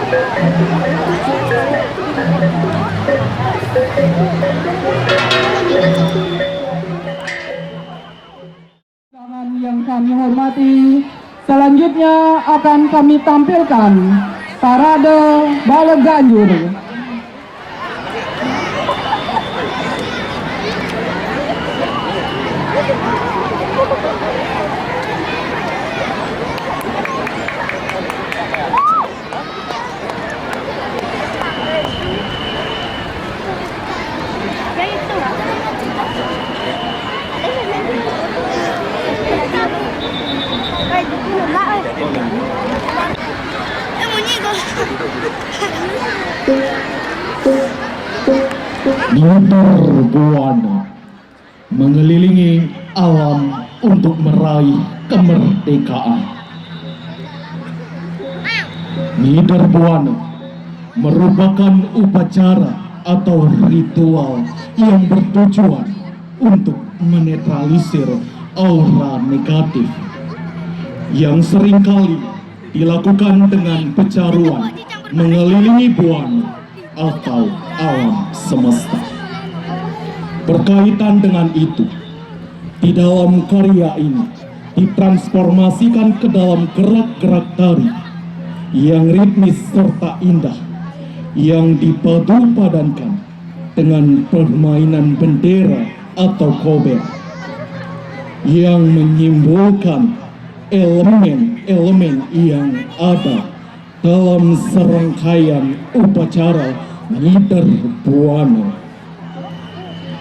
Yang kami hormati, selanjutnya akan kami tampilkan parade Balok Ganjur. Motor Buana mengelilingi alam untuk meraih kemerdekaan. Nidar Buana merupakan upacara atau ritual yang bertujuan untuk menetralisir aura negatif yang seringkali dilakukan dengan pecaruan mengelilingi Buana atau alam semesta. Berkaitan dengan itu, di dalam karya ini ditransformasikan ke dalam gerak-gerak tari yang ritmis serta indah, yang dipadu-padankan dengan permainan bendera atau kober yang menyimbolkan elemen-elemen yang ada dalam serangkaian upacara Nidar Buana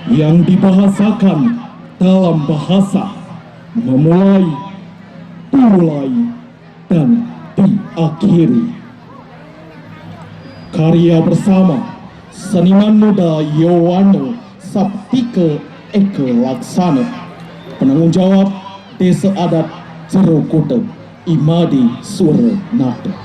yang dibahasakan dalam bahasa memulai, dimulai, dan diakhiri. Karya bersama seniman muda Yohano Saptike Eke Laksana, penanggung jawab Desa Adat Jerukute Imadi Surenate.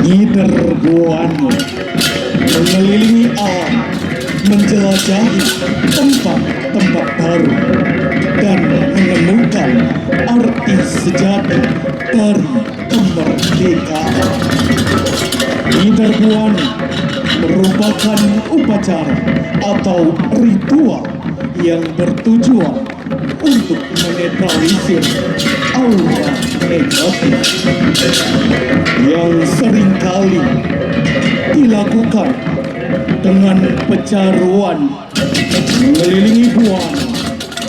Nidar Buana mengelilingi alam, menjelajahi tempat-tempat baru, dan menemukan arti sejati dari kemerdekaan. Nidar Buana merupakan upacara atau ritual yang bertujuan untuk menetralisir aura negatif yang seringkali dilakukan dengan pecaruan mengelilingi Buana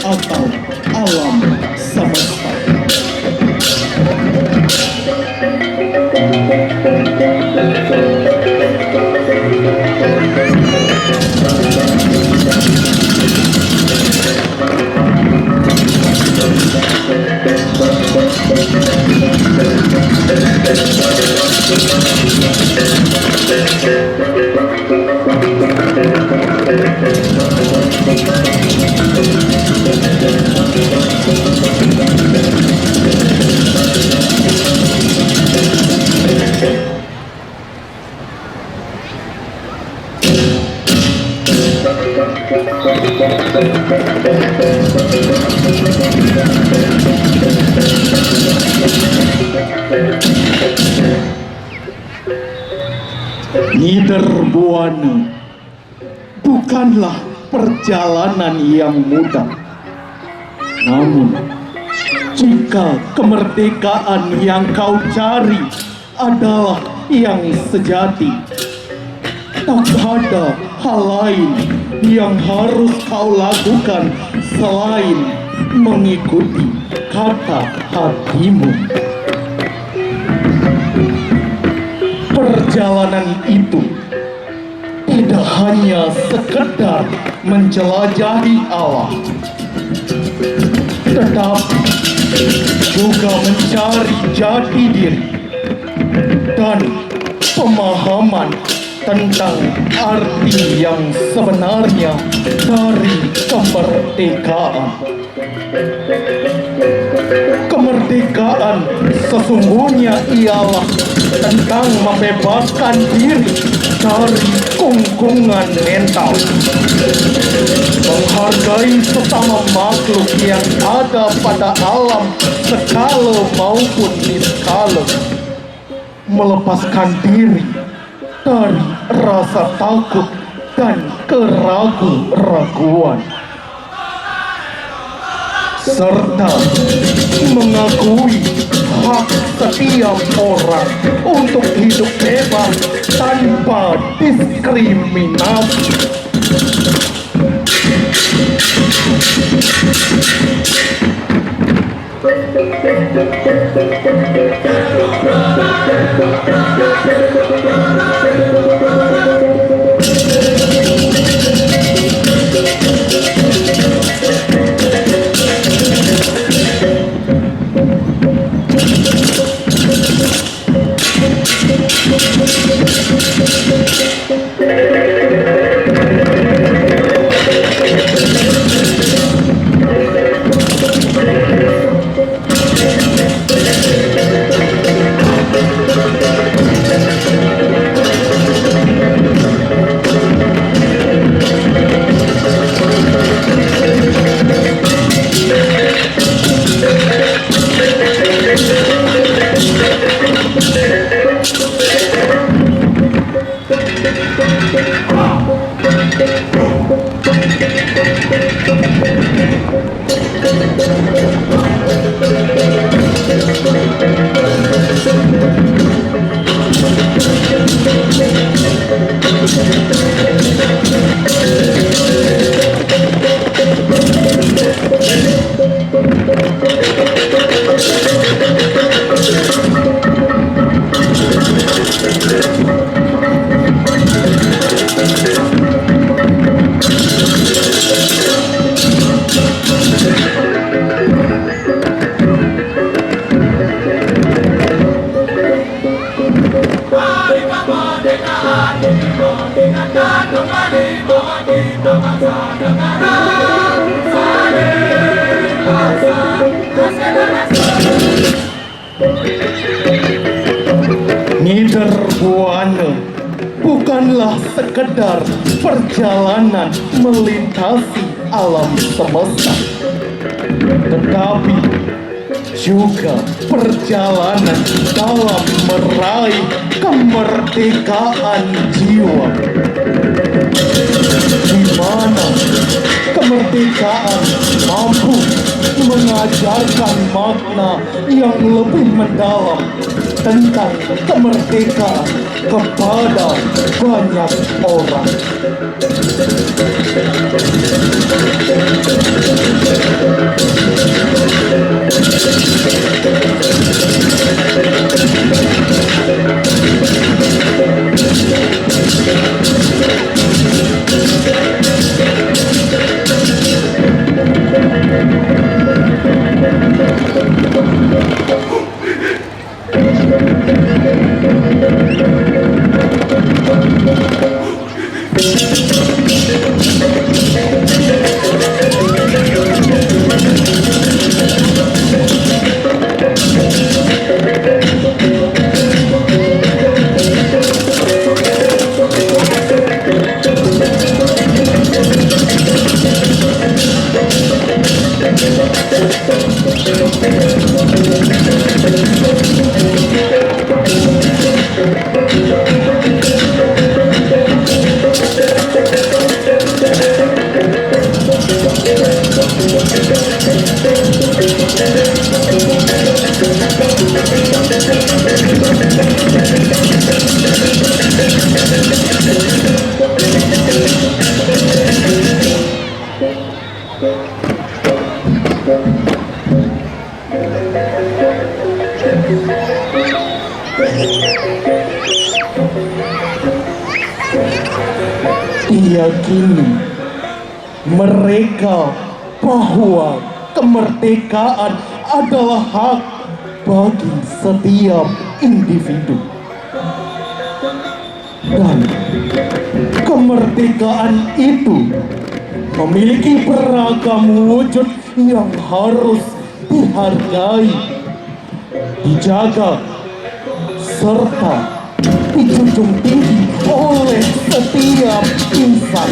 atau alam semesta. Niderbuana bukanlah perjalanan yang mudah. Namun, jika kemerdekaan yang kau cari adalah yang sejati, tak ada hal lain yang harus kau lakukan selain mengikuti kata hatimu. Perjalanan itu tidak hanya sekedar menjelajahi alam, tetapi juga mencari jati diri dan pemahaman tentang arti yang sebenarnya dari kemerdekaan. Kemerdekaan sesungguhnya ialah tentang membebaskan diri dari kungkungan mental, menghargai sesama makhluk yang ada pada alam skala maupun niskala, melepaskan diri dari rasa takut dan keraguan-raguan, serta mengakui hak setiap orang untuk hidup bebas tanpa diskriminasi. Niderbuana bukanlah sekedar perjalanan melintasi alam semesta, tetapi juga perjalanan dalam meraih kemerdekaan jiwa, di mana kemerdekaan mampu mengajarkan makna yang lebih mendalam tentang kemerdekaan kepada banyak orang. Diyakini mereka bahwa kemerdekaan adalah hak bagi setiap individu. Dan kemerdekaan itu memiliki beragam wujud yang harus dihargai, dijaga, serta dijunjung tinggi oleh setiap insan.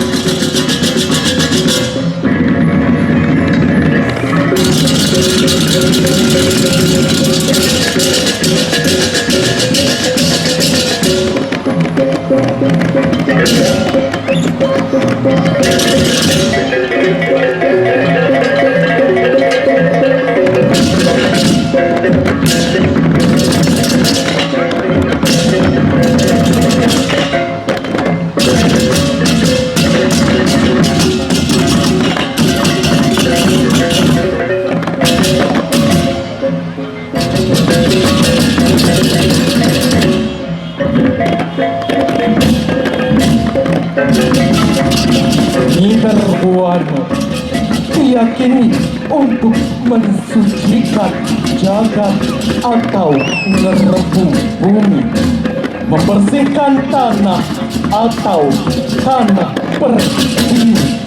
Niterbuana diyakini untuk mensucikan jagat atau ngerebu bumi, membersihkan tanah atau tanah pertiwi.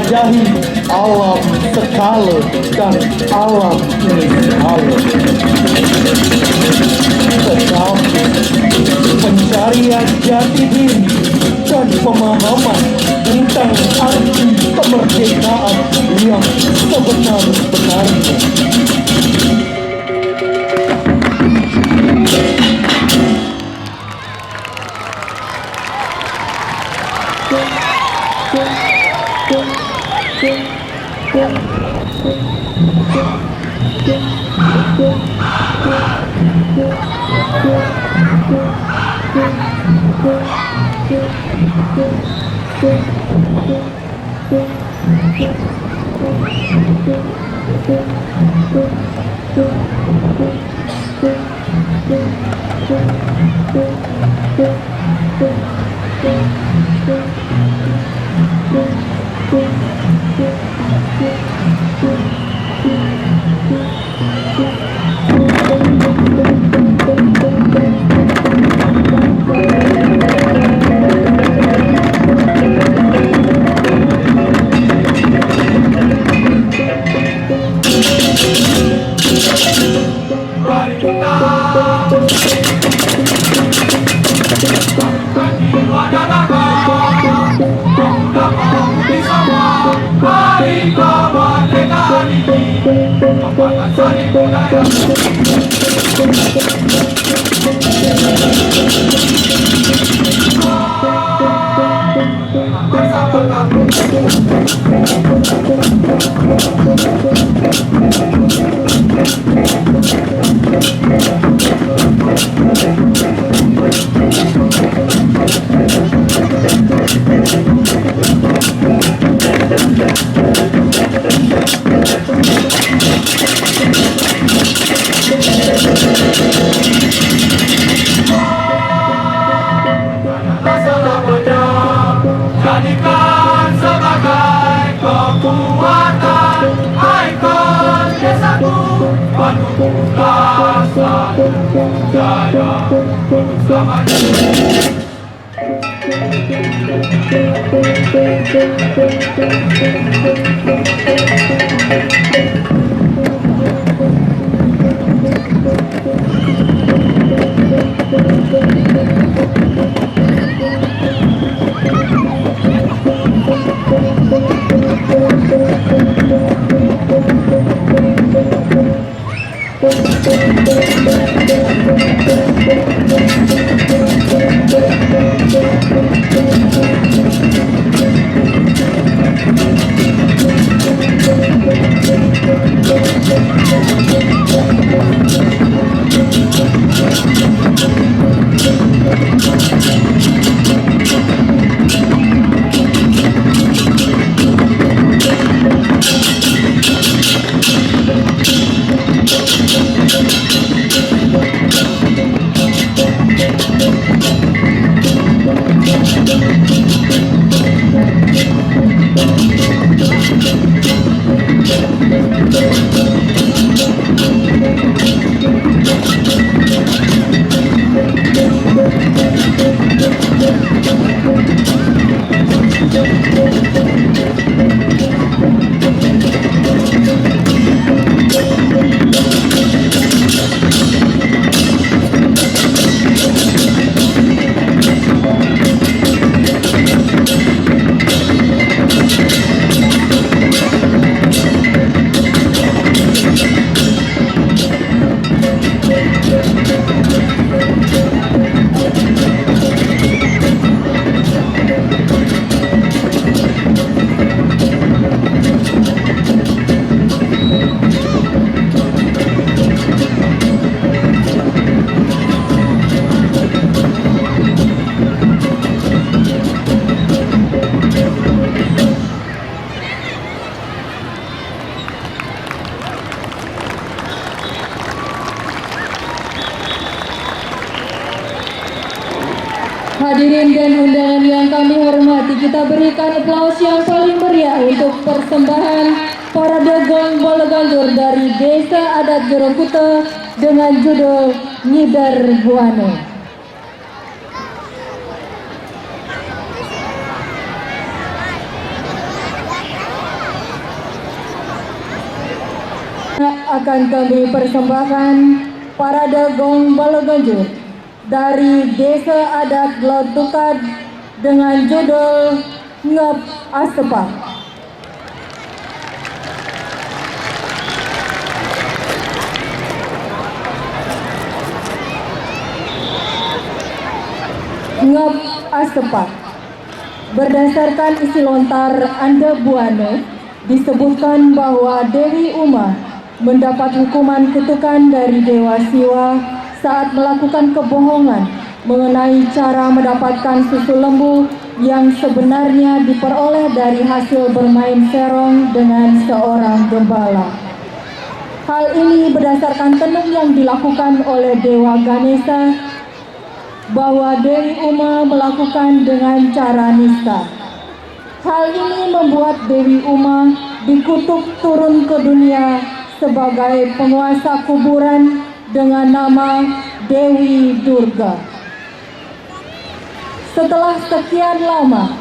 menjelajahi alam sekala dan alam inskala. Tetapi pencarian jati diri dan pemahaman tentang arti kemerdekaan yang sebenar-benarnya. Jadikan sebagai kekuatan ikon desaku, penuh rasa jaya bersamanya. Hadirin dan undangan yang kami hormati, kita berikan aplaus yang paling meriah untuk persembahan Parade Gong Balagalur dari Desa Adat Jorongkuto dengan judul Nyibar Buane. akan kami persembahkan Parade Gong Baloganjur dari Desa Adat Glotukad dengan judul Ngep Asepak. Ngep Asepak. Berdasarkan isi lontar Anda Buana, disebutkan bahwa Dewi Uma mendapat hukuman kutukan dari Dewa Siwa saat melakukan kebohongan mengenai cara mendapatkan susu lembu yang sebenarnya diperoleh dari hasil bermain serong dengan seorang gembala. Hal ini berdasarkan tenung yang dilakukan oleh Dewa Ganesha bahwa Dewi Uma melakukan dengan cara nista. Hal ini membuat Dewi Uma dikutuk turun ke dunia sebagai penguasa kuburan dengan nama Dewi Durga. Setelah sekian lama,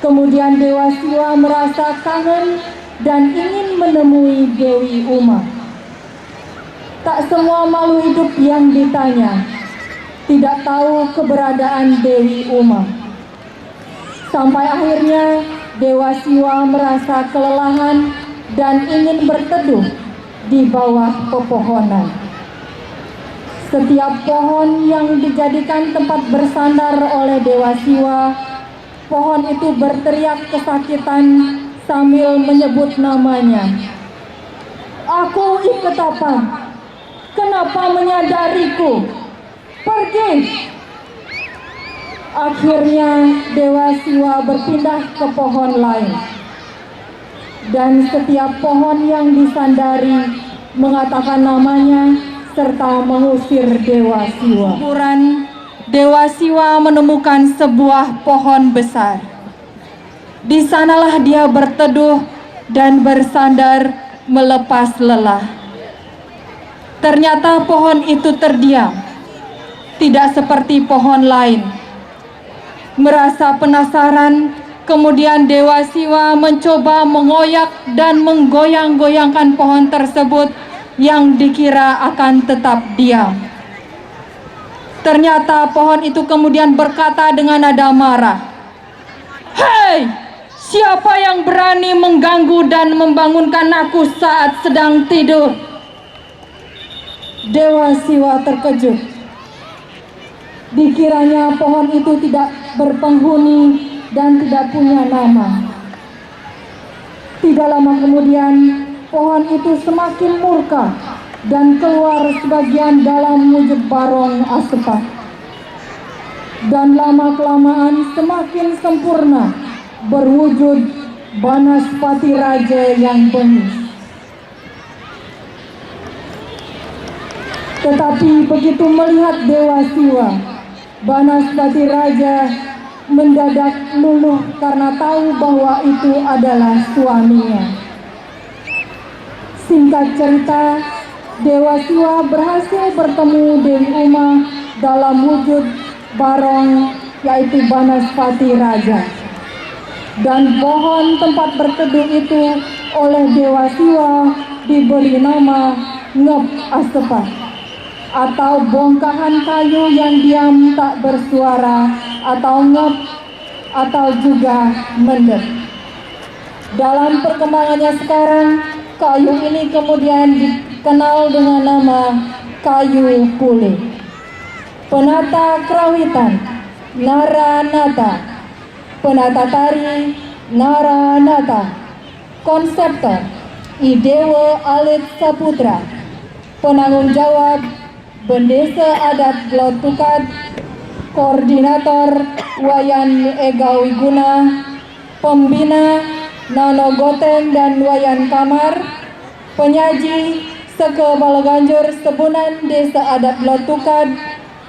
kemudian Dewa Siwa merasa kangen dan ingin menemui Dewi Uma. Tak semua makhluk hidup yang ditanya tidak tahu keberadaan Dewi Uma. Sampai akhirnya Dewa Siwa merasa kelelahan dan ingin berteduh di bawah pepohonan. Setiap pohon yang dijadikan tempat bersandar oleh Dewa Siwa, pohon itu berteriak kesakitan sambil menyebut namanya. Aku Iketapang, kenapa menyadariku? Pergi! Akhirnya Dewa Siwa berpindah ke pohon lain. Dan setiap pohon yang disandari mengatakan namanya serta mengusir Dewa Siwa. Kuburan Dewa Siwa menemukan sebuah pohon besar. Di sanalah dia berteduh dan bersandar melepas lelah. Ternyata pohon itu terdiam, tidak seperti pohon lain. Merasa penasaran, kemudian Dewa Siwa mencoba mengoyak dan menggoyang-goyangkan pohon tersebut yang dikira akan tetap diam. Ternyata pohon itu kemudian berkata dengan nada marah, "Hei, siapa yang berani mengganggu dan membangunkan aku saat sedang tidur?" Dewa Siwa terkejut. Dikiranya pohon itu tidak berpenghuni dan tidak punya nama. Tidak lama kemudian, pohon itu semakin murka dan keluar sebagian dalam wujud barong asepak. Dan lama-kelamaan semakin sempurna berwujud Banaspati Raja yang bengis. Tetapi begitu melihat Dewa Siwa, Banaspati Raja mendadak luluh karena tahu bahwa itu adalah suaminya. Singkat cerita, Dewa Siwa berhasil bertemu Dewi Uma dalam wujud barong, yaitu Banaspati Raja. Dan pohon tempat berteduh itu oleh Dewa Siwa diberi nama Ngep Asepak, atau bongkahan kayu yang diam tak bersuara, atau ngep, atau juga mendek. Dalam perkembangannya sekarang, kayu ini kemudian dikenal dengan nama kayu pule. Penata kerawitan Naranata, penata tari Naranata, konseptor Idewo Alit Saputra, penanggung jawab Bendesa Adat Glotukad, koordinator Wayan Ega Wiguna, pembina Nano Goteng dan Wayan Kamar, penyaji Seke Baloganjur Sebunan Desa Adat Glotukad,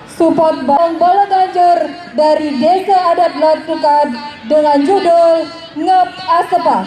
support Bang Baloganjur dari Desa Adat Glotukad dengan judul Ngep Asepak.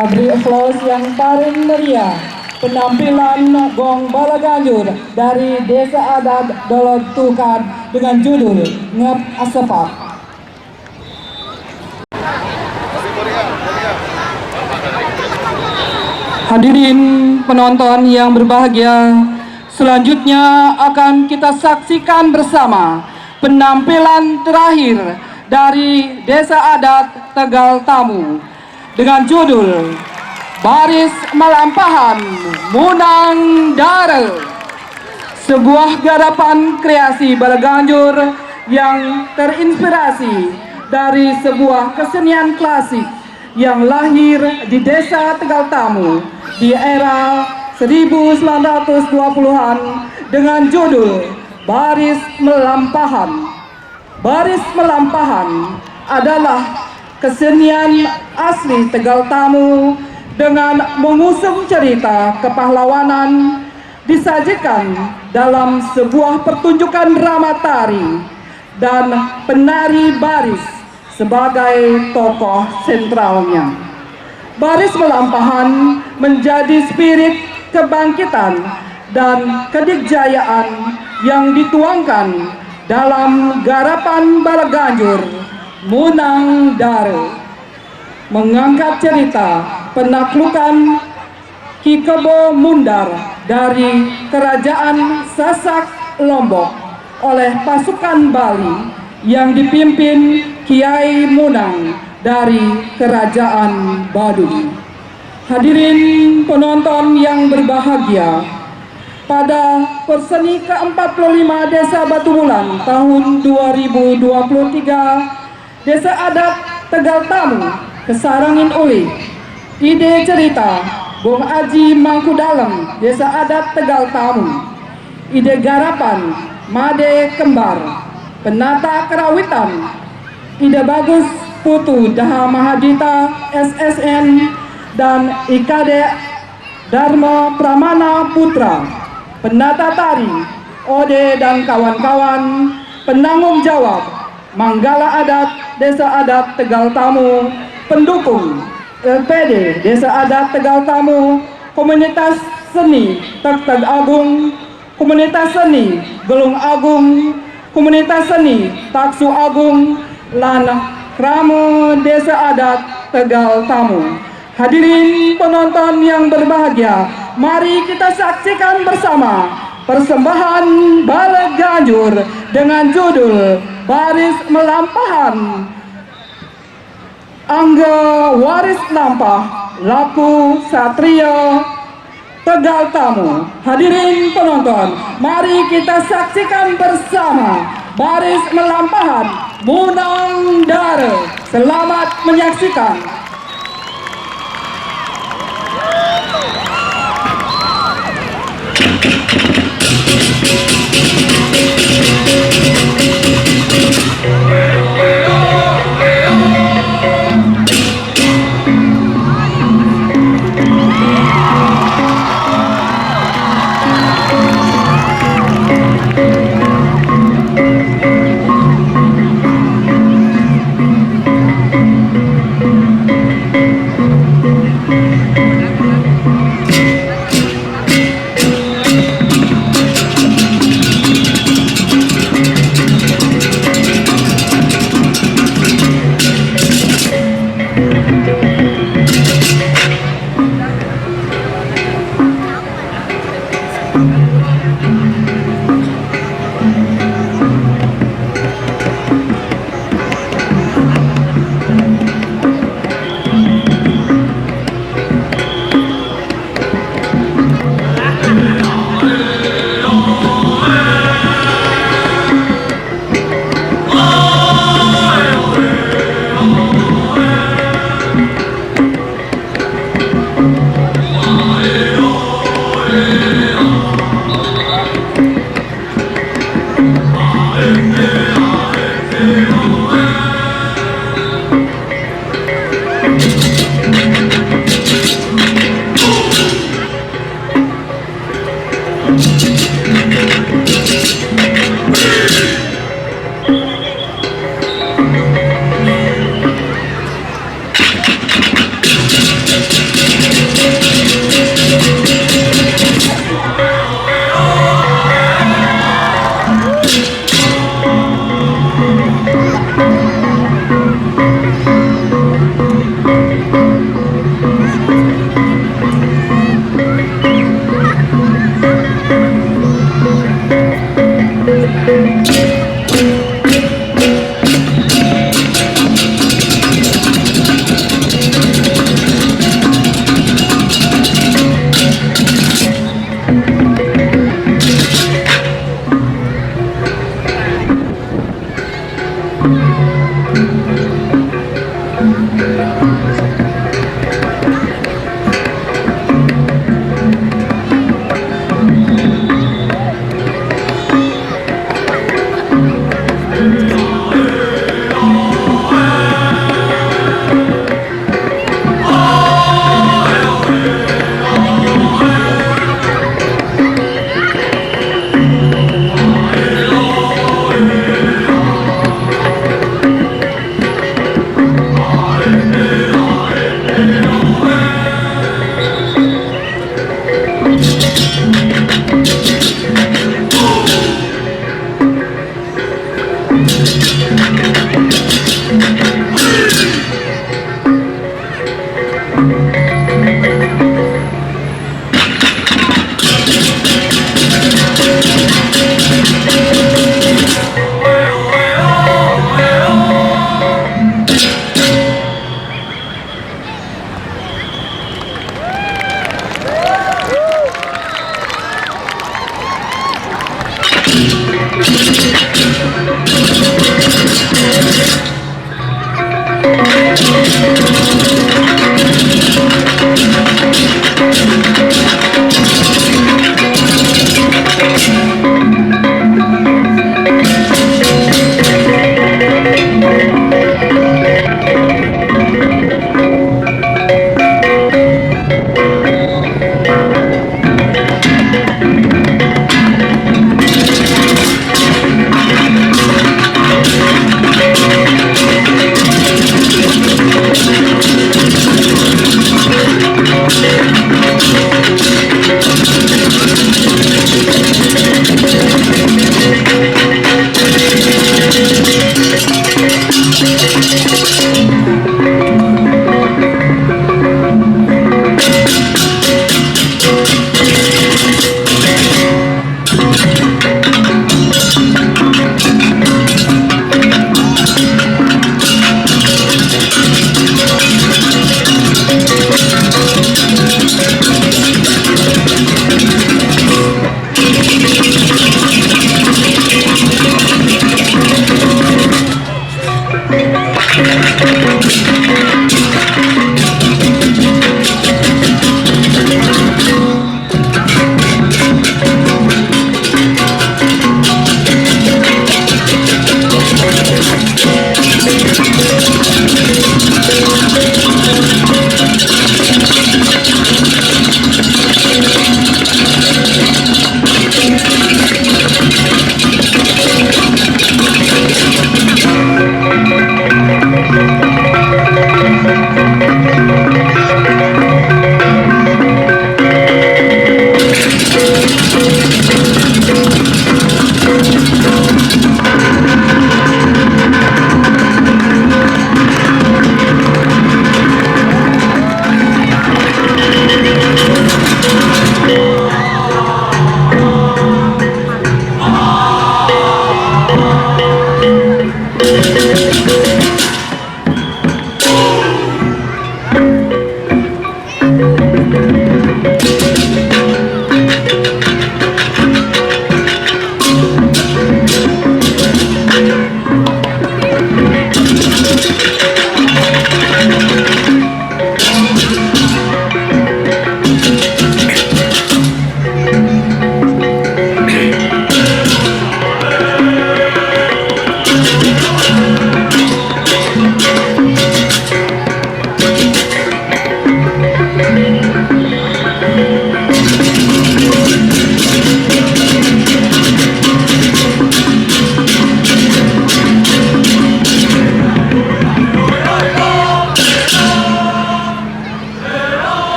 kita beri aplaus yang paling meriah penampilan Gong Balaganjur dari Desa Adat Dolok Tukan dengan judul Ngep Asepak. Hadirin penonton yang berbahagia, selanjutnya akan kita saksikan bersama penampilan terakhir dari Desa Adat Tegal Tamu dengan judul Baris Melampahan Munang Dare, sebuah garapan kreasi Balaganjur yang terinspirasi dari sebuah kesenian klasik yang lahir di Desa Tegal Tamu di era 1920-an dengan judul Baris Melampahan. Baris Melampahan adalah kesenian asli Tegal Tamu dengan mengusung cerita kepahlawanan disajikan dalam sebuah pertunjukan drama tari dan penari baris sebagai tokoh sentralnya. Baris Melampahan menjadi spirit kebangkitan dan kedikjayaan yang dituangkan dalam garapan Balaganjur Munang Dare, mengangkat cerita penaklukan Ki Kebo Mundar dari Kerajaan Sasak Lombok oleh pasukan Bali yang dipimpin Kiai Munang dari Kerajaan Baduy. Hadirin penonton yang berbahagia, pada Perseni ke-45 Desa Batu Bulan tahun 2023, Desa Adat Tegal Tamu kesarangin oleh ide cerita Bung Aji Mangkudalem Desa Adat Tegal Tamu, ide garapan Made Kembar, penata kerawitan ide bagus Putu Daha Mahadita SSN dan IKD Dharma Pramana Putra, penata tari Ode dan kawan-kawan, penanggung jawab Manggala Adat Desa Adat Tegal Tamu, pendukung LPD Desa Adat Tegal Tamu, komunitas seni Tek Agung, komunitas seni Gelung Agung, komunitas seni Taksu Agung, lan Kramo Desa Adat Tegal Tamu. Hadirin penonton yang berbahagia, mari kita saksikan bersama persembahan Balaganjur dengan judul Baris Melampahan Angga Waris Lampah Laku Satria Tegal Tamu. Hadirin penonton, mari kita saksikan bersama Baris Melampahan Munang Dare. Selamat menyaksikan.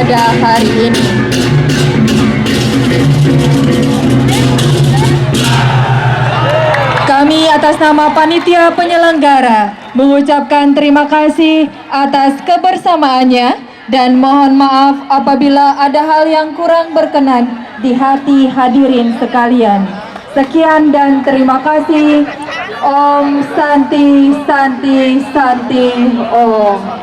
pada hari ini. Kami atas nama panitia penyelenggara mengucapkan terima kasih atas kebersamaannya dan mohon maaf apabila ada hal yang kurang berkenan di hati hadirin sekalian. Sekian dan terima kasih. Om Santi Santi Santi Om.